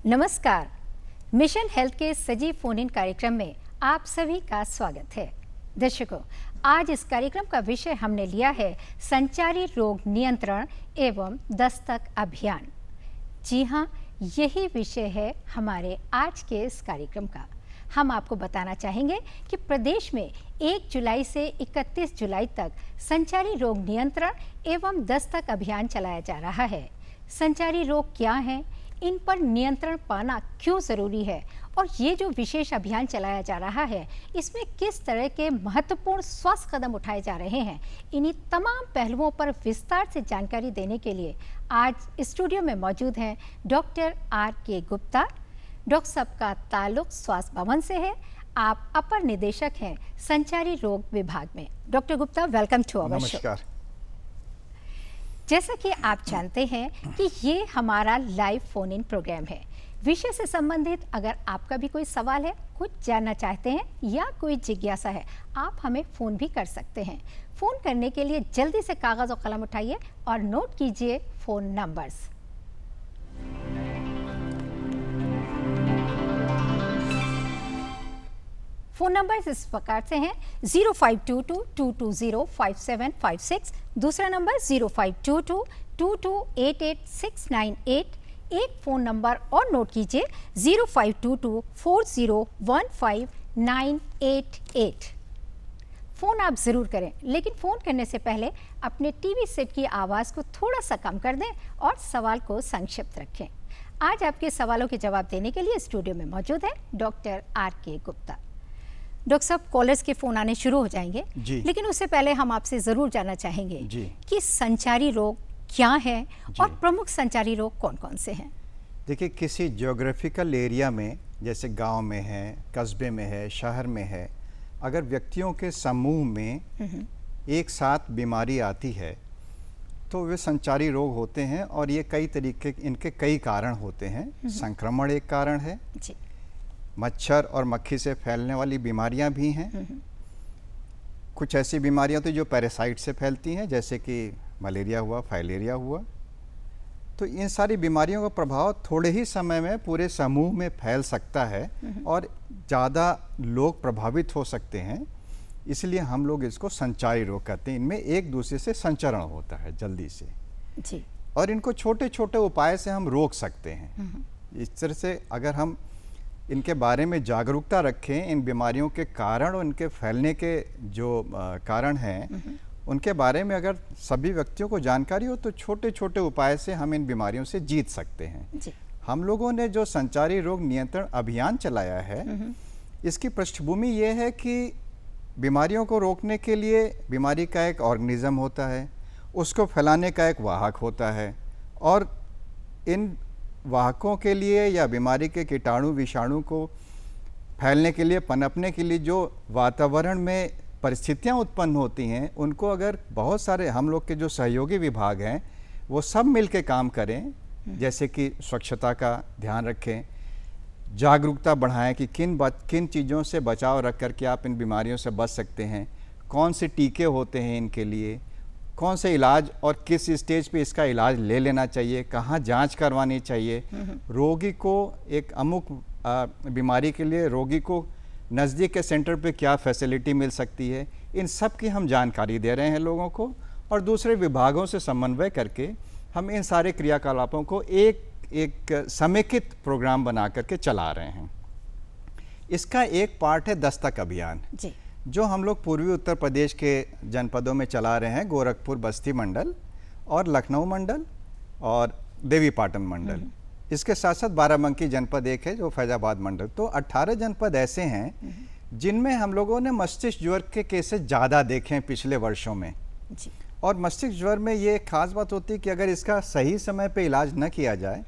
नमस्कार। Mission health के सजीव फोन इन कार्यक्रम में आप सभी का स्वागत है। दर्शकों, आज इस कार्यक्रम का विषय हमने लिया है संचारी रोग नियंत्रण एवं दस्तक अभियान। जी हाँ, यही विषय है हमारे आज के इस कार्यक्रम का। हम आपको बताना चाहेंगे कि प्रदेश में 1 जुलाई से 31 जुलाई तक संचारी रोग नियंत्रण एवं दस्तक अभियान चलाया जा रहा है। संचारी रोग क्या हैं, इन पर नियंत्रण पाना क्यों ज़रूरी है और ये जो विशेष अभियान चलाया जा रहा है इसमें किस तरह के महत्वपूर्ण स्वास्थ्य कदम उठाए जा रहे हैं, इन्हीं तमाम पहलुओं पर विस्तार से जानकारी देने के लिए आज स्टूडियो में मौजूद हैं डॉक्टर R.K. गुप्ता। डॉक्टर साहब का ताल्लुक स्वास्थ्य भवन से है। आप अपर निदेशक हैं संचारी रोग विभाग में। Doctor Gupta, welcome to our show. नमस्कार। जैसा कि आप जानते हैं कि ये हमारा लाइव फोन इन प्रोग्राम है। विषय से संबंधित अगर आपका भी कोई सवाल है, कुछ जानना चाहते हैं या कोई जिज्ञासा है, आप हमें फ़ोन भी कर सकते हैं। फ़ोन करने के लिए जल्दी से कागज़ और कलम उठाइए और नोट कीजिए फ़ोन नंबर्स। फ़ोन नंबर इस प्रकार से हैं 0522-220-5756, दूसरा नंबर 0522-2288-698, एक फ़ोन नंबर और नोट कीजिए 0522-4015-988। फ़ोन आप ज़रूर करें, लेकिन फ़ोन करने से पहले अपने टीवी सेट की आवाज़ को थोड़ा सा कम कर दें और सवाल को संक्षिप्त रखें। आज आपके सवालों के जवाब देने के लिए स्टूडियो में मौजूद है डॉक्टर R.K. गुप्ता। डॉक्टर साहब, कॉलर्स के फ़ोन आने शुरू हो जाएंगे, लेकिन उससे पहले हम आपसे ज़रूर जानना चाहेंगे कि संचारी रोग क्या है और प्रमुख संचारी रोग कौन कौन से हैं। देखिए, किसी ज्योग्राफिकल एरिया में, जैसे गांव में है, कस्बे में है, शहर में है, अगर व्यक्तियों के समूह में एक साथ बीमारी आती है तो वे संचारी रोग होते हैं। और ये कई तरीके, इनके कई कारण होते हैं। संक्रमण एक कारण है, मच्छर और मक्खी से फैलने वाली बीमारियां भी हैं। कुछ ऐसी बीमारियां तो जो पैरासाइट से फैलती हैं, जैसे कि मलेरिया हुआ, फाइलेरिया हुआ। तो इन सारी बीमारियों का प्रभाव थोड़े ही समय में पूरे समूह में फैल सकता है और ज़्यादा लोग प्रभावित हो सकते हैं। इसलिए हम लोग इसको संचारी रोग कहते हैं। इनमें एक दूसरे से संचरण होता है जल्दी से जी। और इनको छोटे छोटे उपाय से हम रोक सकते हैं। इस तरह से अगर हम इनके बारे में जागरूकता रखें, इन बीमारियों के कारण और इनके फैलने के जो कारण हैं उनके बारे में अगर सभी व्यक्तियों को जानकारी हो तो छोटे छोटे उपाय से हम इन बीमारियों से जीत सकते हैं जी। हम लोगों ने जो संचारी रोग नियंत्रण अभियान चलाया है, इसकी पृष्ठभूमि ये है कि बीमारियों को रोकने के लिए बीमारी का एक ऑर्गेनिज्म होता है, उसको फैलाने का एक वाहक होता है, और इन वाहकों के लिए या बीमारी के कीटाणु विषाणु को फैलने के लिए, पनपने के लिए जो वातावरण में परिस्थितियां उत्पन्न होती हैं, उनको अगर बहुत सारे हम लोग के जो सहयोगी विभाग हैं वो सब मिलके काम करें, जैसे कि स्वच्छता का ध्यान रखें, जागरूकता बढ़ाएं कि किन चीज़ों से बचाव रख कर के आप इन बीमारियों से बच सकते हैं, कौन से टीके होते हैं इनके लिए, कौन से इलाज और किस स्टेज पे इसका इलाज ले लेना चाहिए, कहाँ जांच करवानी चाहिए, रोगी को एक अमुक बीमारी के लिए रोगी को नज़दीक के सेंटर पे क्या फैसिलिटी मिल सकती है, इन सब की हम जानकारी दे रहे हैं लोगों को। और दूसरे विभागों से समन्वय करके हम इन सारे क्रियाकलापों को एक समेकित प्रोग्राम बना करके चला रहे हैं। इसका एक पार्ट है दस्तक अभियान जी, जो हम लोग पूर्वी उत्तर प्रदेश के जनपदों में चला रहे हैं। गोरखपुर बस्ती मंडल और लखनऊ मंडल और देवीपाटन मंडल। इसके साथ साथ बाराबंकी जनपद एक है जो फैजाबाद मंडल। तो 18 जनपद ऐसे हैं जिनमें हम लोगों ने मस्तिष्क ज्वर के केसेस ज़्यादा देखे हैं पिछले वर्षों में जी। और मस्तिष्क ज्वर में ये खास बात होती है कि अगर इसका सही समय पे इलाज न किया जाए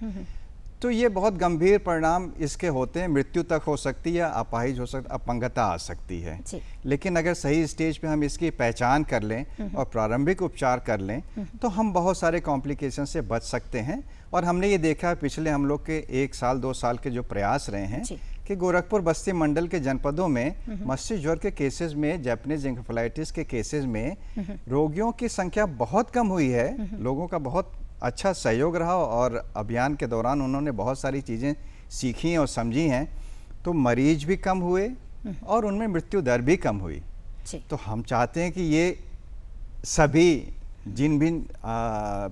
तो ये बहुत गंभीर परिणाम इसके होते हैं, मृत्यु तक हो सकती है, अपाहिज हो सकती, अपंगता आ सकती है। लेकिन अगर सही स्टेज पे हम इसकी पहचान कर लें और प्रारंभिक उपचार कर लें तो हम बहुत सारे कॉम्प्लिकेशन से बच सकते हैं। और हमने ये देखा है पिछले हम लोग के 1 साल 2 साल के जो प्रयास रहे हैं कि गोरखपुर बस्ती मंडल के जनपदों में मस्तिष्क ज्वर के केसेस में, जैपनीज एन्केफेलाइटिस के केसेस में रोगियों की संख्या बहुत कम हुई है। लोगों का बहुत अच्छा सहयोग रहा और अभियान के दौरान उन्होंने बहुत सारी चीज़ें सीखी हैं और समझी हैं तो मरीज भी कम हुए और उनमें मृत्यु दर भी कम हुई। तो हम चाहते हैं कि ये सभी जिन भी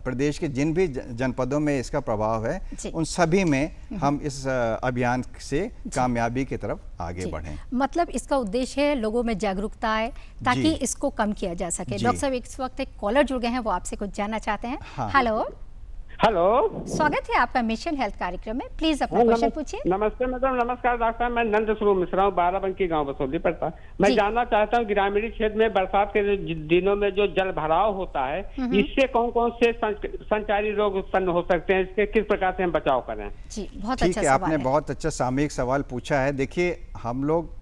प्रदेश के जिन भी जनपदों में इसका प्रभाव है उन सभी में हम इस अभियान से कामयाबी की तरफ आगे बढ़ें। मतलब इसका उद्देश्य है लोगों में जागरूकता आए ताकि इसको कम किया जा सके। डॉक्टर साहब इस वक्त एक कॉलर जुड़ गए हैं, वो आपसे कुछ जानना चाहते हैं। हाँ। हेलो हेलो, स्वागत है आपका मिशन हेल्थ कार्यक्रम में। प्लीज अपना क्वेश्चन पूछिए। नमस्ते मैडम। नमस्कार डॉक्टर साहब, मैं नंद स्वरूप मिश्रा हूँ, बाराबंकी गांव बसोली पड़ता। मैं जानना चाहता हूँ ग्रामीण क्षेत्र में बरसात के दिनों में जो जल भराव होता है इससे कौन कौन से संचारी रोग उत्पन्न हो सकते हैं, इसके किस प्रकार से हम बचाव करें? जी बहुत अच्छा सवाल है। आपने बहुत अच्छा सामयिक सवाल पूछा है। देखिए, हम लोग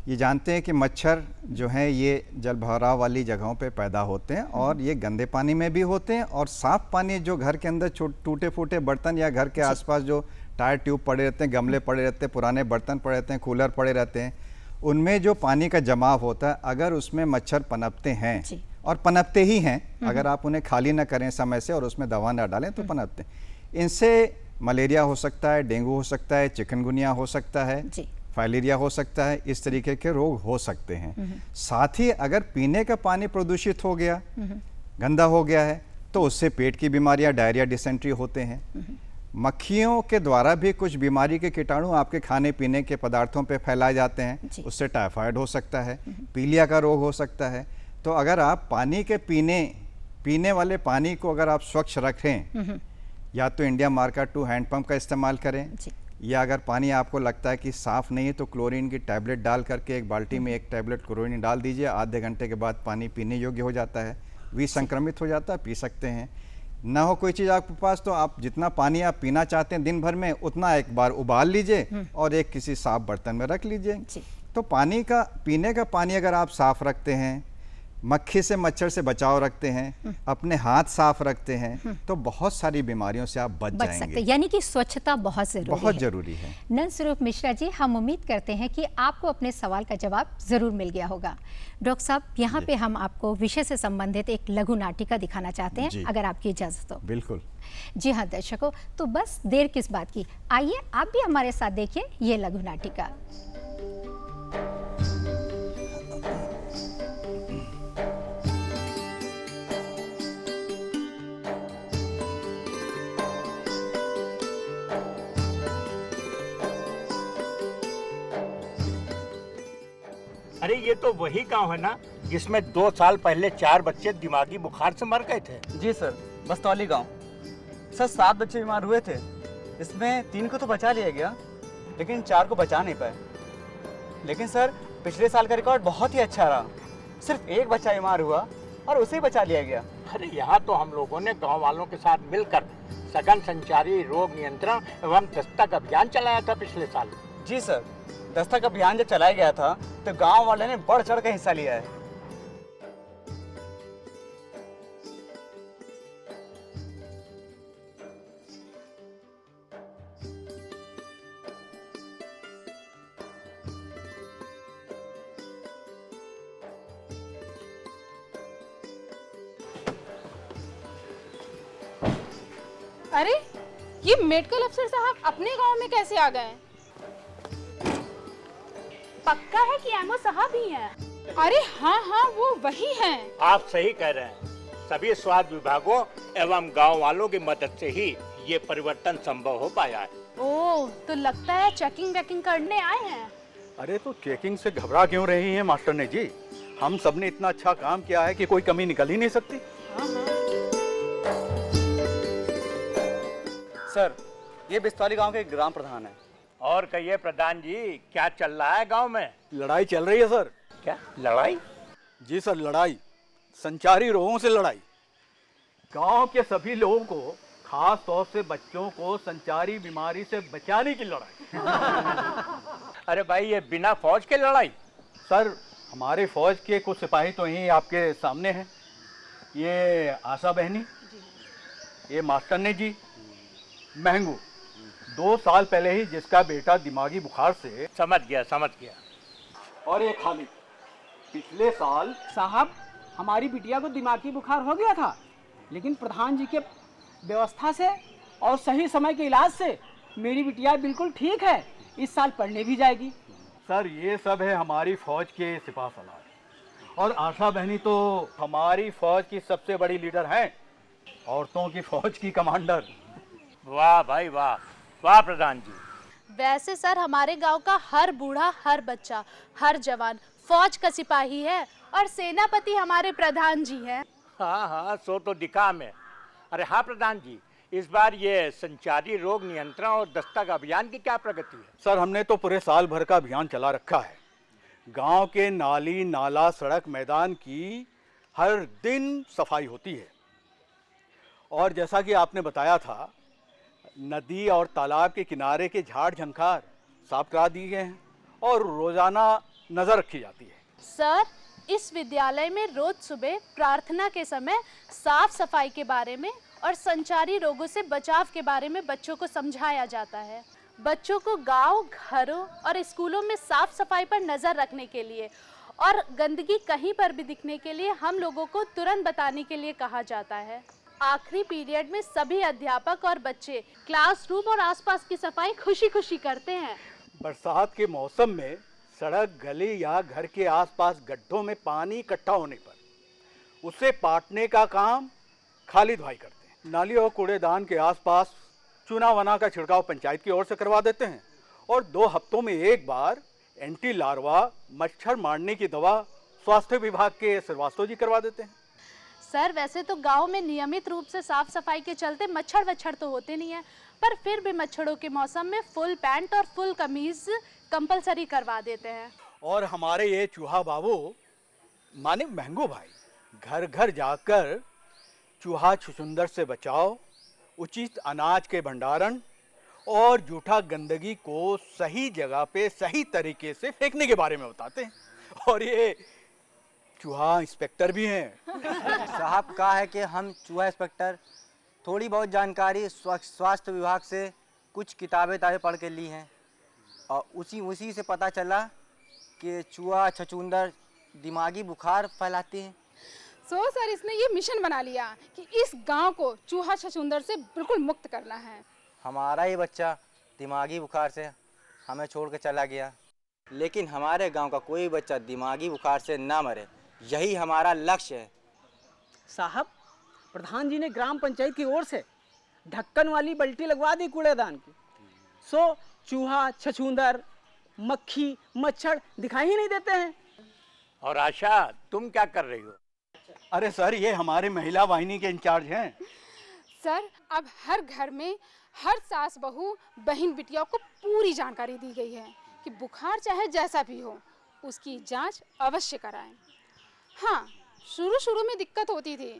ये जानते हैं कि मच्छर जो हैं ये जल भराव वाली जगहों पे पैदा होते हैं और ये गंदे पानी में भी होते हैं और साफ पानी जो घर के अंदर टूटे फूटे बर्तन या घर के आसपास जो टायर ट्यूब पड़े रहते हैं, गमले पड़े रहते हैं, पुराने बर्तन पड़े रहते हैं, कूलर पड़े रहते हैं, उनमें जो पानी का जमाव होता है, अगर उसमें मच्छर पनपते हैं और पनपते ही हैं, अगर आप उन्हें खाली ना करें समय से और उसमें दवा ना डालें तो पनपते हैं। इनसे मलेरिया हो सकता है, डेंगू हो सकता है, चिकनगुनिया हो सकता है, फाइलेरिया हो सकता है, इस तरीके के रोग हो सकते हैं। साथ ही अगर पीने का पानी प्रदूषित हो गया, गंदा हो गया है, तो उससे पेट की बीमारियां, डायरिया, डिसेंट्री होते हैं। मक्खियों के द्वारा भी कुछ बीमारी के कीटाणु आपके खाने पीने के पदार्थों पे फैलाए जाते हैं, उससे टाइफाइड हो सकता है, पीलिया का रोग हो सकता है। तो अगर आप पानी के पीने वाले पानी को अगर आप स्वच्छ रखें, या तो इंडिया मार्का 2 हैंडपंप का इस्तेमाल करें, या अगर पानी आपको लगता है कि साफ़ नहीं है तो क्लोरीन की टैबलेट डाल करके एक बाल्टी में 1 टैबलेट क्लोरीन डाल दीजिए, आधे घंटे के बाद पानी पीने योग्य हो जाता है, विसंक्रमित हो जाता है, पी सकते हैं। ना हो कोई चीज़ आपके पास तो आप जितना पानी आप पीना चाहते हैं दिन भर में उतना एक बार उबाल लीजिए और एक किसी साफ बर्तन में रख लीजिए। तो पीने का पानी अगर आप साफ रखते हैं, मक्खी से मच्छर से बचाव रखते हैं, अपने हाथ साफ रखते हैं, तो बहुत सारी बीमारियों से आप बच जाएंगे। यानी कि स्वच्छता बहुत जरूरी है। नंद स्वरूप मिश्रा जी, हम उम्मीद करते हैं कि आपको अपने सवाल का जवाब जरूर मिल गया होगा। डॉक्टर साहब, यहाँ पे हम आपको विषय से संबंधित एक लघु नाटिका दिखाना चाहते हैं, अगर आपकी इजाजत हो। बिल्कुल। जी हाँ दर्शकों, तो बस देर किस बात की, आइए आप भी हमारे साथ देखिए ये लघु नाटिका। अरे ये तो वही गांव है ना जिसमें 2 साल पहले 4 बच्चे दिमागी बुखार से मर गए थे? जी सर, बस्तौली गांव। सर 7 बच्चे बीमार हुए थे, इसमें 3 को तो बचा लिया गया लेकिन 4 को बचा नहीं पाए। लेकिन सर पिछले साल का रिकॉर्ड बहुत ही अच्छा रहा, सिर्फ 1 बच्चा बीमार हुआ और उसे ही बचा लिया गया। अरे यहाँ तो हम लोगों ने गाँव वालों के साथ मिलकर सघन संचारी रोग नियंत्रण एवं दस्तक अभियान चलाया था पिछले साल। जी सर, दस्तक अभियान जब चलाया गया था तो गांव वाले ने बढ़ चढ़ कर हिस्सा लिया है। अरे ये मेडिकल अफसर साहब अपने गांव में कैसे आ गए? पक्का है कि एमओ साहब ही हैं? अरे हाँ वो वही हैं। आप सही कह रहे हैं, सभी स्वास्थ्य विभागों एवं गांव वालों की मदद से ही ये परिवर्तन संभव हो पाया है। ओह, तो लगता है चेकिंग वेकिंग करने आए हैं। अरे तो चेकिंग से घबरा क्यों रही हैं मास्टर ने जी? हम सबने इतना अच्छा काम किया है कि कोई कमी निकल ही नहीं सकती। सर, ये बिस्तौली गांव के ग्राम प्रधान है। और कहिए प्रधान जी, क्या चल रहा है गांव में? लड़ाई चल रही है सर। क्या लड़ाई? जी सर, लड़ाई, संचारी रोगों से लड़ाई। गांव के सभी लोगों को, खास तौर से बच्चों को संचारी बीमारी से बचाने की लड़ाई। अरे भाई, ये बिना फौज के लड़ाई? सर, हमारे फौज के कुछ सिपाही तो यहीं आपके सामने हैं। ये आशा बहनी, ये मास्टरने जी, महंगू, 2 साल पहले ही जिसका बेटा दिमागी बुखार से। समझ गया। और ये खालिद, पिछले साल। साहब, हमारी बिटिया को दिमागी बुखार हो गया था, लेकिन प्रधान जी के व्यवस्था से और सही समय के इलाज से मेरी बिटिया बिल्कुल ठीक है, इस साल पढ़ने भी जाएगी। सर ये सब है हमारी फौज के सिपाह सलार, और आशा बहनी तो हमारी फौज की सबसे बड़ी लीडर हैं, औरतों की फौज की कमांडर। वाह भाई वाह, वाह प्रधान जी। वैसे सर हमारे गांव का हर बूढ़ा, हर बच्चा, हर जवान फौज का सिपाही है और सेनापति हमारे प्रधान जी हैं। हाँ हाँ, सो तो दिखा हमें। अरे हाँ प्रधान जी, इस बार ये संचारी रोग नियंत्रण और दस्तक अभियान की क्या प्रगति है? सर हमने तो पूरे साल भर का अभियान चला रखा है। गांव के नाली, नाला, सड़क, मैदान की हर दिन सफाई होती है, और जैसा कि आपने बताया था, नदी और तालाब के किनारे के झाड़ झंखार साफ करा दिए गए हैं और रोजाना नजर रखी जाती है। सर इस विद्यालय में रोज सुबह प्रार्थना के समय साफ सफाई के बारे में और संचारी रोगों से बचाव के बारे में बच्चों को समझाया जाता है। बच्चों को गांव, घरों और स्कूलों में साफ सफाई पर नजर रखने के लिए और गंदगी कहीं पर भी दिखने के लिए हम लोगों को तुरंत बताने के लिए कहा जाता है। आखिरी पीरियड में सभी अध्यापक और बच्चे क्लासरूम और आसपास की सफाई खुशी खुशी करते हैं। बरसात के मौसम में सड़क, गली या घर के आसपास गड्ढों में पानी इकट्ठा होने पर उसे पाटने का काम खालिद भाई करते हैं। नाली और कूड़ेदान के आसपास चूना वना का छिड़काव पंचायत की ओर से करवा देते हैं, और 2 हफ्तों में एक बार एंटी लार्वा मच्छर मारने की दवा स्वास्थ्य विभाग के श्रीवास्तव जी करवा देते हैं। सर वैसे तो गांव में नियमित रूप से साफ सफाई के चलते मच्छर वच्छर तो होते नहीं है, पर फिर भी मच्छरों के मौसम में फुल पैंट और फुल कमीज कंपलसरी करवा देते हैं। और हमारे ये चूहा बाबू माने महंगू भाई घर घर जाकर चूहा छुछुंदर से बचाव, उचित अनाज के भंडारण और जूठा गंदगी को सही जगह पे सही तरीके से फेंकने के बारे में बताते हैं। और ये चूहा इंस्पेक्टर भी हैं। साहब कहा है कि हम चूहा इंस्पेक्टर थोड़ी बहुत जानकारी स्वास्थ्य विभाग से कुछ किताबें पढ़ के ली हैं, और उसी से पता चला कि चूहा छछूंदर दिमागी बुखार फैलाते हैं। सो सर इसने ये मिशन बना लिया कि इस गांव को चूहा छछूंदर से बिल्कुल मुक्त करना है। हमारा ही बच्चा दिमागी बुखार से हमें छोड़ के चला गया, लेकिन हमारे गांव का कोई बच्चा दिमागी बुखार से ना मरे, यही हमारा लक्ष्य है। साहब प्रधान जी ने ग्राम पंचायत की ओर से ढक्कन वाली बल्टी लगवा दी कूड़ेदान की, सो चूहा, छछूंदर, मक्खी, मच्छर दिखाई ही नहीं देते हैं। और आशा तुम क्या कर रही हो? अरे सर ये हमारे महिला वाहिनी के इंचार्ज हैं। सर अब हर घर में हर सास बहू बहन बिटिया को पूरी जानकारी दी गई है कि बुखार चाहे जैसा भी हो उसकी जांच अवश्य कराएं। हाँ, शुरू में दिक्कत होती थी,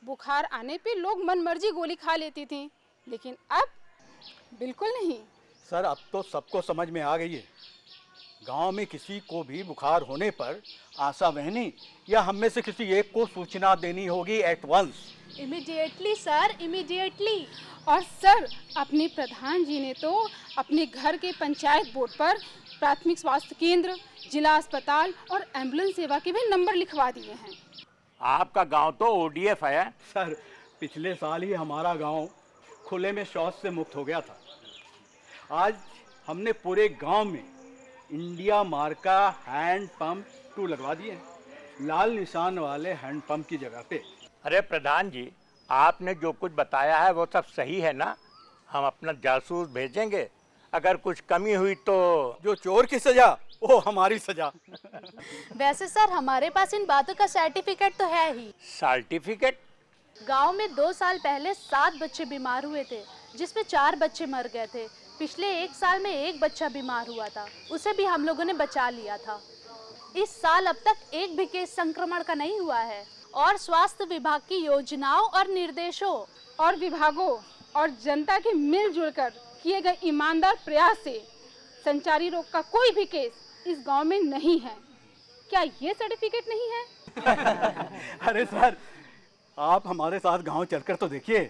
बुखार आने पे लोग मनमर्जी गोली खा लेती थी, लेकिन अब बिल्कुल नहीं। सर अब तो सबको समझ में आ गई है। गांव में किसी को भी बुखार होने पर आशा बहनी या हम में से किसी एक को सूचना देनी होगी at once. Immediately sir, immediately. और सर अपने प्रधान जी ने तो अपने घर के पंचायत बोर्ड पर प्राथमिक स्वास्थ्य केंद्र, जिला अस्पताल और एम्बुलेंस सेवा के भी नंबर लिखवा दिए हैं। आपका गांव तो ओडीएफ है। सर पिछले साल ही हमारा गांव खुले में शौच से मुक्त हो गया था। आज हमने पूरे गांव में इंडिया मार्का हैंड पंप 2 लगवा दिए हैं, लाल निशान वाले हैंड पंप की जगह पे। अरे प्रधान जी, आपने जो कुछ बताया है वो सब सही है ना? हम अपना जासूस भेजेंगे, अगर कुछ कमी हुई तो। जो चोर की सजा वो हमारी सजा। वैसे सर हमारे पास इन बातों का सर्टिफिकेट तो है ही। सर्टिफिकेट? गांव में 2 साल पहले 7 बच्चे बीमार हुए थे, जिसमें 4 बच्चे मर गए थे। पिछले 1 साल में 1 बच्चा बीमार हुआ था, उसे भी हम लोगों ने बचा लिया था। इस साल अब तक एक भी केस संक्रमण का नहीं हुआ है, और स्वास्थ्य विभाग की योजनाओं और निर्देशों और विभागों और जनता के मिलजुल कर किए गए ईमानदार प्रयास से संचारी रोग का कोई भी केस इस गांव में नहीं है। क्या ये सर्टिफिकेट नहीं है? अरे सर आप हमारे साथ गांव चलकर तो देखिए,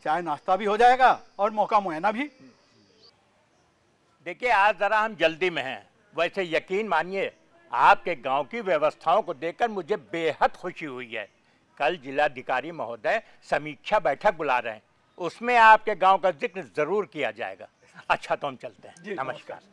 चाय नाश्ता भी हो जाएगा और मौका मुआयना भी। देखिए आज जरा हम जल्दी में हैं, वैसे यकीन मानिए आपके गांव की व्यवस्थाओं को देखकर मुझे बेहद खुशी हुई है। कल जिलाधिकारी महोदय समीक्षा बैठक बुला रहे हैं, उसमें आपके गांव का जिक्र जरूर किया जाएगा। अच्छा तो हम चलते हैं। नमस्कार।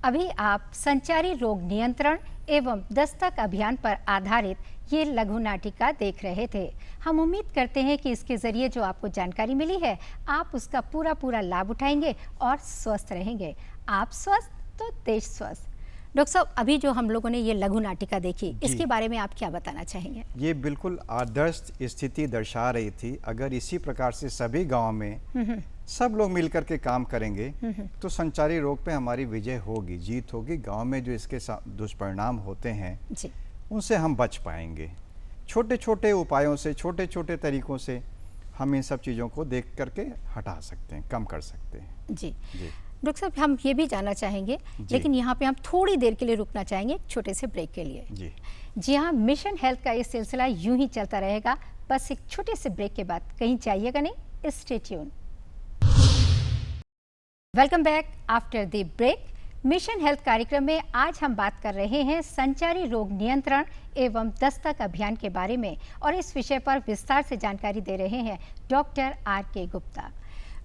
अभी आप संचारी रोग नियंत्रण एवं दस्तक अभियान पर आधारित ये लघु नाटिका देख रहे थे। हम उम्मीद करते हैं कि इसके जरिए जो आपको जानकारी मिली है आप उसका पूरा लाभ उठाएंगे और स्वस्थ रहेंगे। आप स्वस्थ तो देश स्वस्थ। डॉक्टर साहब, अभी जो हम लोगों ने ये लघु नाटिका देखी, इसके बारे में आप क्या बताना चाहेंगे? ये बिल्कुल आदर्श स्थिति दर्शा रही थी। अगर इसी प्रकार से सभी गांव में सब लोग मिलकर के काम करेंगे तो संचारी रोग पे हमारी विजय होगी, जीत होगी। गांव में जो इसके दुष्परिणाम होते हैं उनसे हम बच पाएंगे। छोटे छोटे उपायों से, छोटे छोटे तरीकों से हम इन सब चीज़ों को देख करके हटा सकते हैं, कम कर सकते हैं। जी डॉक्टर साहब, हम ये भी जानना चाहेंगे, लेकिन यहाँ पे हम थोड़ी देर के लिए रुकना चाहेंगे, एक छोटे से ब्रेक के लिए। जी हाँ, मिशन हेल्थ का ये सिलसिला यूं ही चलता रहेगा, बस एक छोटे से ब्रेक के बाद कहीं जाइएगा नहीं। Stay tune. Welcome back after the break. Mission health कार्यक्रम में आज हम बात कर रहे हैं संचारी रोग नियंत्रण एवं दस्तक अभियान के बारे में, और इस विषय पर विस्तार से जानकारी दे रहे हैं डॉक्टर R.K. गुप्ता।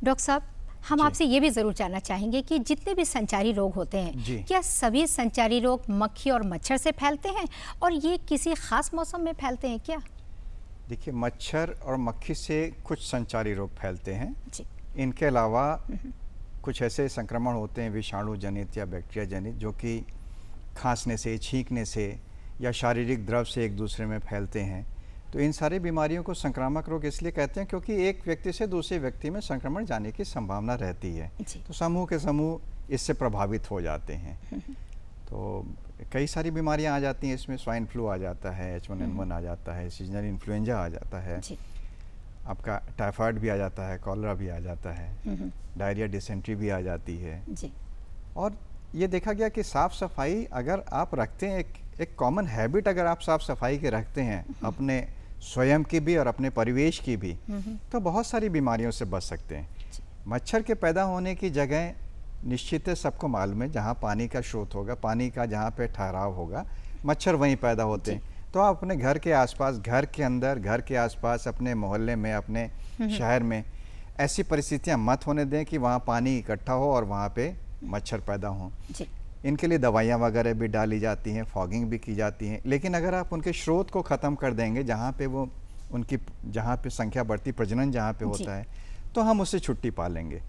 डॉक्टर साहब, हम आपसे ये भी जरूर जानना चाहेंगे कि जितने भी संचारी रोग होते हैं, क्या सभी संचारी रोग मक्खी और मच्छर से फैलते हैं, और ये किसी खास मौसम में फैलते हैं क्या? देखिए, मच्छर और मक्खी से कुछ संचारी रोग फैलते हैं। इनके अलावा कुछ ऐसे संक्रमण होते हैं विषाणु जनित या बैक्टीरिया जनित, जो कि खांसने से, छींकने से या शारीरिक द्रव से एक दूसरे में फैलते हैं। तो इन सारी बीमारियों को संक्रामक रोग इसलिए कहते हैं क्योंकि एक व्यक्ति से दूसरे व्यक्ति में संक्रमण जाने की संभावना रहती है। तो समूह के समूह इससे प्रभावित हो जाते हैं। तो कई सारी बीमारियां आ जाती हैं इसमें। स्वाइन फ्लू आ जाता है, H1N1 आ जाता है, सीजनल इन्फ्लुएंजा आ जाता है, आपका टाइफाइड भी आ जाता है, कॉलरा भी आ जाता है, डायरिया, डिसेंट्री भी आ जाती है। और ये देखा गया कि साफ सफाई अगर आप रखते हैं, एक कॉमन हैबिट अगर आप साफ सफाई के रखते हैं, अपने स्वयं की भी और अपने परिवेश की भी, तो बहुत सारी बीमारियों से बच सकते हैं। मच्छर के पैदा होने की जगह निश्चित है, सबको मालूम है, जहाँ पानी का स्रोत होगा, पानी का जहाँ पे ठहराव होगा, मच्छर वहीं पैदा होते हैं। तो आप अपने घर के आसपास, घर के अंदर, घर के आसपास, अपने मोहल्ले में, अपने शहर में ऐसी परिस्थितियां मत होने दें कि वहाँ पानी इकट्ठा हो और वहाँ पे मच्छर पैदा हों। इनके लिए दवाइयाँ वगैरह भी डाली जाती हैं, फॉगिंग भी की जाती हैं। लेकिन अगर आप उनके स्रोत को ख़त्म कर देंगे, जहाँ पे वो उनकी जहाँ पे संख्या बढ़ती, प्रजनन जहाँ पे होता है, तो हम उससे छुट्टी पा लेंगे।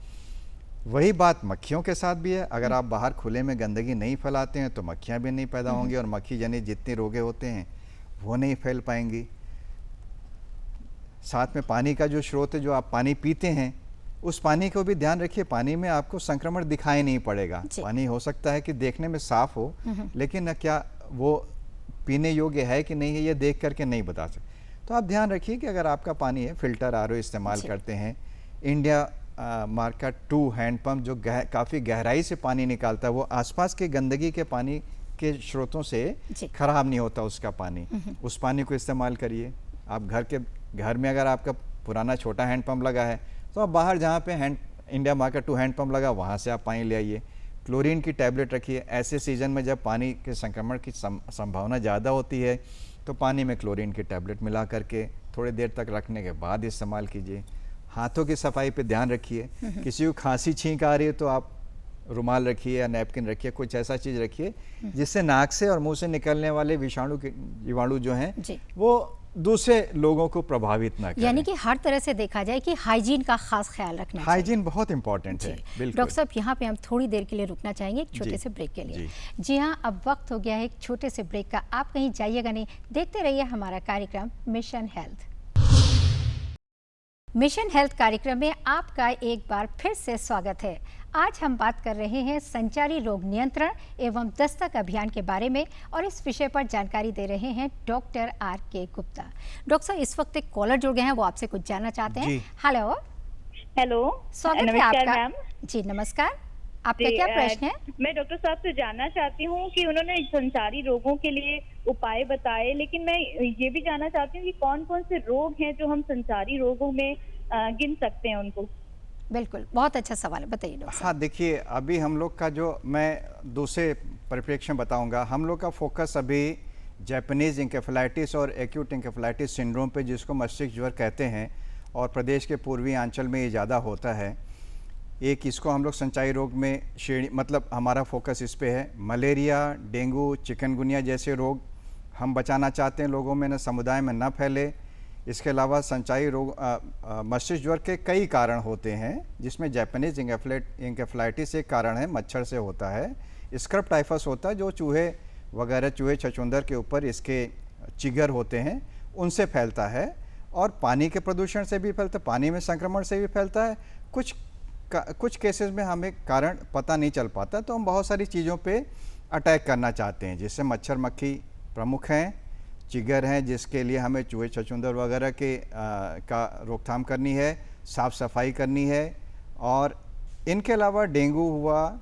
वही बात मक्खियों के साथ भी है। अगर आप बाहर खुले में गंदगी नहीं फैलाते हैं तो मक्खियाँ भी नहीं पैदा होंगी, और मक्खी जनित जितने रोगे होते हैं वो नहीं फैल पाएंगी। साथ में पानी का जो स्रोत है, जो आप पानी पीते हैं, उस पानी को भी ध्यान रखिए। पानी में आपको संक्रमण दिखाई नहीं पड़ेगा। पानी हो सकता है कि देखने में साफ हो, लेकिन क्या वो पीने योग्य है कि नहीं है, ये देख करके नहीं बता सकते। तो आप ध्यान रखिए कि अगर आपका पानी है, फिल्टर RO इस्तेमाल करते हैं, इंडिया मार्क का 2 हैंडपम्प जो काफ़ी गहराई से पानी निकालता है, वो आसपास के गंदगी के पानी के स्रोतों से खराब नहीं होता उसका पानी। उस पानी को इस्तेमाल करिए। आप घर में अगर आपका पुराना छोटा हैंडपम्प लगा है, तो आप बाहर जहाँ पे इंडिया मार्क का 2 हैंडपम्प लगा, वहाँ से आप पानी ले आइए। क्लोरीन की टैबलेट रखिए। ऐसे सीजन में जब पानी के संक्रमण की संभावना ज़्यादा होती है, तो पानी में क्लोरीन की टैबलेट मिला करके थोड़ी देर तक रखने के बाद इस्तेमाल कीजिए। हाथों की सफाई पे ध्यान रखिए। किसी को खांसी छींक आ रही है तो आप रुमाल रखिए या नैपकिन रखिए, कुछ ऐसा चीज़ रखिए जिससे नाक से और मुंह से निकलने वाले जीवाणु जो हैं वो दूसरे लोगों को प्रभावित ना करें। यानी कि हर तरह से देखा जाए कि हाइजीन का खास ख्याल रखना चाहिए। हाइजीन बहुत इंपॉर्टेंट है। डॉक्टर साहब, यहाँ पे हम थोड़ी देर के लिए रुकना चाहेंगे, एक छोटे से ब्रेक के लिए। जी हाँ, अब वक्त हो गया है एक छोटे से ब्रेक का। आप कहीं जाइएगा नहीं, देखते रहिए हमारा कार्यक्रम मिशन हेल्थ। मिशन हेल्थ कार्यक्रम में आपका एक बार फिर से स्वागत है। आज हम बात कर रहे हैं संचारी रोग नियंत्रण एवं दस्तक अभियान के बारे में, और इस विषय पर जानकारी दे रहे हैं डॉक्टर R.K. गुप्ता। डॉक्टर साहब, इस वक्त एक कॉलर जुड़ गए हैं, वो आपसे कुछ जानना चाहते हैं। हेलो हेलो, स्वागत है नमस्कार आपका। मैम। जी नमस्कार, आपका जी, क्या प्रश्न है? मैं डॉक्टर साहब से जानना चाहती हूँ कि उन्होंने संचारी रोगों के लिए उपाय बताए, लेकिन मैं ये भी जानना चाहती हूँ कि कौन कौन से रोग हैं जो हम संचारी रोगों में गिन सकते हैं उनको। बिल्कुल, बहुत अच्छा सवाल है, बताइए डॉक्टर हाँ, साहब। देखिए अभी हम लोग का जो मैं दूसरे परिप्रेक्ष्य में बताऊंगा, हम लोग का फोकस अभी जापानीज इंकेफेलाइटिस और एक्यूट इंकेफेलाइटिस सिंड्रोम पे, जिसको मस्तिष्क ज्वर कहते हैं और प्रदेश के पूर्वी अंचल में ये ज़्यादा होता है। एक इसको हम लोग संचारी रोग में श्रेणी, मतलब हमारा फोकस इस पे है। मलेरिया, डेंगू, चिकनगुनिया जैसे रोग हम बचाना चाहते हैं, लोगों में न समुदाय में न फैले। इसके अलावा संचारी रोग मस्तिष्क ज्वर के कई कारण होते हैं, जिसमें जापानीज इंकेफेलाइटिस एक कारण है, मच्छर से होता है। स्क्रब टाइफस होता है जो चूहे वगैरह, चूहे छछूंदर के ऊपर इसके चिगर होते हैं, उनसे फैलता है। और पानी के प्रदूषण से भी फैलता है, पानी में संक्रमण से भी फैलता है। कुछ केसेस में हमें कारण पता नहीं चल पाता, तो हम बहुत सारी चीज़ों पे अटैक करना चाहते हैं, जिससे मच्छर मक्खी प्रमुख हैं, चिगर हैं जिसके लिए हमें चूहे छछूंदर वगैरह के का रोकथाम करनी है, साफ़ सफाई करनी है। और इनके अलावा डेंगू हुआ,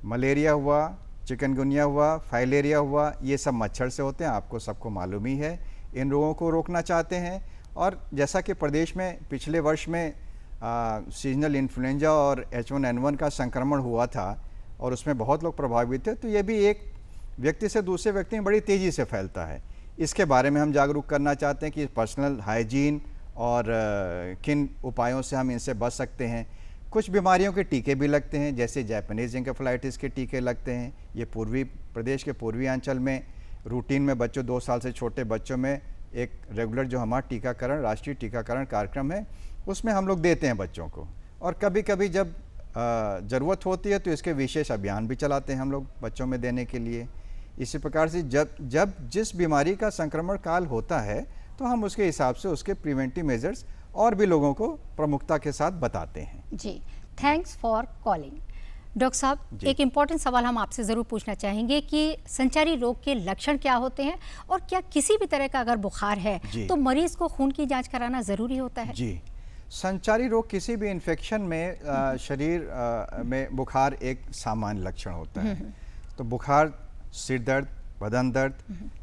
मलेरिया हुआ, चिकनगुनिया हुआ, फाइलेरिया हुआ, ये सब मच्छर से होते हैं, आपको सबको मालूम ही है। इन रोगों को रोकना चाहते हैं। और जैसा कि प्रदेश में पिछले वर्ष में सीजनल इन्फ्लुएंजा और H1N1 का संक्रमण हुआ था और उसमें बहुत लोग प्रभावित थे, तो ये भी एक व्यक्ति से दूसरे व्यक्ति में बड़ी तेज़ी से फैलता है। इसके बारे में हम जागरूक करना चाहते हैं कि पर्सनल हाइजीन और किन उपायों से हम इनसे बच सकते हैं। कुछ बीमारियों के टीके भी लगते हैं, जैसे जापानीज इंकेफेलाइटिस के टीके लगते हैं। ये पूर्वी प्रदेश के पूर्वी अंचल में रूटीन में बच्चों 2 साल से छोटे बच्चों में एक रेगुलर जो हमारा टीकाकरण, राष्ट्रीय टीकाकरण कार्यक्रम है, उसमें हम लोग देते हैं बच्चों को। और कभी कभी जब ज़रूरत होती है तो इसके विशेष अभियान भी चलाते हैं हम लोग बच्चों में देने के लिए। इसी प्रकार से जब जिस बीमारी का संक्रमण काल होता है तो हम उसके हिसाब से उसके प्रिवेंटिव मेजर्स और भी लोगों को प्रमुखता के साथ बताते हैं। जी, थैंक्स फॉर कॉलिंग। डॉक्टर साहब, एक इम्पॉर्टेंट सवाल हम आपसे ज़रूर पूछना चाहेंगे कि संचारी रोग के लक्षण क्या होते हैं और क्या किसी भी तरह का अगर बुखार है तो मरीज को खून की जांच कराना ज़रूरी होता है? जी, संचारी रोग किसी भी इन्फेक्शन में शरीर में बुखार एक सामान्य लक्षण होता है। तो बुखार, सिर दर्द, बदन दर्द,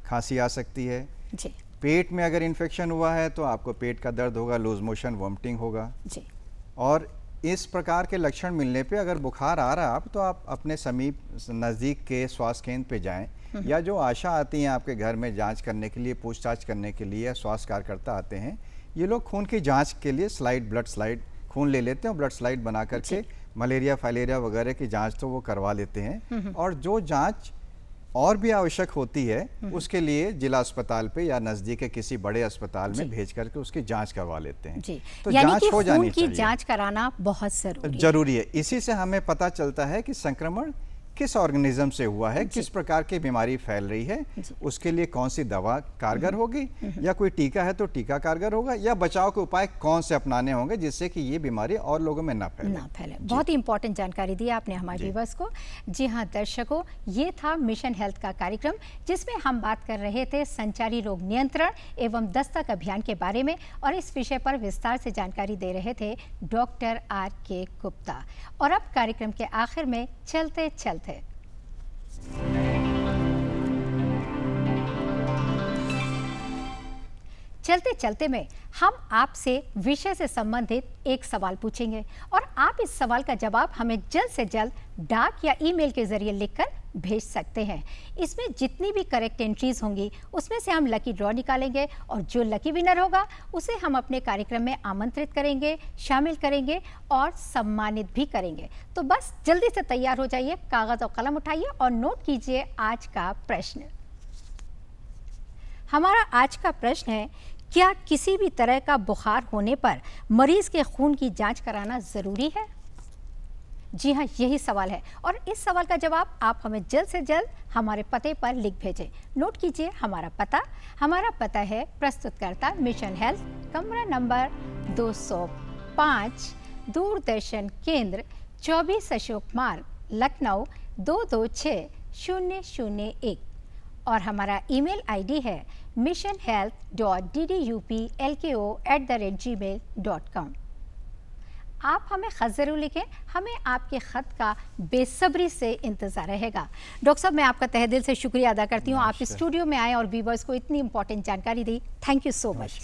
खांसी आ सकती है। जी। पेट में अगर इन्फेक्शन हुआ है तो आपको पेट का दर्द होगा, लूज मोशन, वॉमिटिंग होगा। जी। और इस प्रकार के लक्षण मिलने पे अगर बुखार आ रहा है तो आप अपने समीप नज़दीक के स्वास्थ्य केंद्र पे जाएं, या जो आशा आती हैं आपके घर में जांच करने के लिए, पूछताछ करने के लिए, या स्वास्थ्य कार्यकर्ता आते हैं, ये लोग खून की जांच के लिए ब्लड स्लाइड खून ले लेते हैं और ब्लड स्लाइड बना करके मलेरिया, फाइलेरिया वगैरह की जांच तो वो करवा लेते हैं। और जो जांच और भी आवश्यक होती है उसके लिए जिला अस्पताल पे या नजदीक के किसी बड़े अस्पताल में भेज करके उसकी जांच करवा लेते हैं। जी। तो यानी जांच कि हो जानी खून की चाहिए। जांच कराना बहुत जरूरी है। इसी से हमें पता चलता है कि संक्रमण किस ऑर्गेनिज्म से हुआ है, किस प्रकार की बीमारी फैल रही है, उसके लिए कौन सी दवा कारगर होगी, या कोई टीका है तो टीका कारगर होगा, या बचाव के उपाय कौन से अपनाने होंगे जिससे कि ये बीमारी और लोगों में ना फैले। बहुत ही इंपॉर्टेंट जानकारी दी आपने हमारे व्यूअर्स को। जी हाँ दर्शकों, ये था मिशन हेल्थ का कार्यक्रम जिसमें हम बात कर रहे थे संचारी रोग नियंत्रण एवं दस्तक अभियान के बारे में, और इस विषय पर विस्तार से जानकारी दे रहे थे डॉक्टर R.K. गुप्ता। और अब कार्यक्रम के आखिर में चलते चलते चलते में हम आपसे विषय से संबंधित एक सवाल पूछेंगे और आप इस सवाल का जवाब हमें जल्द से जल्द डाक या ईमेल के जरिए लिखकर भेज सकते हैं। इसमें जितनी भी करेक्ट एंट्रीज होंगी उसमें से हम लकी ड्रॉ निकालेंगे और जो लकी विनर होगा उसे हम अपने कार्यक्रम में आमंत्रित करेंगे, शामिल करेंगे और सम्मानित भी करेंगे। तो बस जल्दी से तैयार हो जाइए, कागज और कलम उठाइए और नोट कीजिए आज का प्रश्न। हमारा आज का प्रश्न है, क्या किसी भी तरह का बुखार होने पर मरीज के खून की जांच कराना जरूरी है? जी हाँ, यही सवाल है और इस सवाल का जवाब आप हमें जल्द से जल्द हमारे पते पर लिख भेजें। नोट कीजिए हमारा पता है प्रस्तुतकर्ता मिशन हेल्थ, कमरा नंबर 205, दूरदर्शन केंद्र, 24 अशोक मार्ग, लखनऊ 226001। और हमारा ईमेल आईडी है missionhealth.ddupLKO@gmail.com। आप हमें ख़त ज़रूर लिखें, हमें आपके ख़त का बेसब्री से इंतज़ार रहेगा। डॉक्टर साहब, मैं आपका तहे दिल से शुक्रिया अदा करती हूँ, आप स्टूडियो में आए और व्यूअर्स को इतनी इंपॉर्टेंट जानकारी दी। Thank you so much.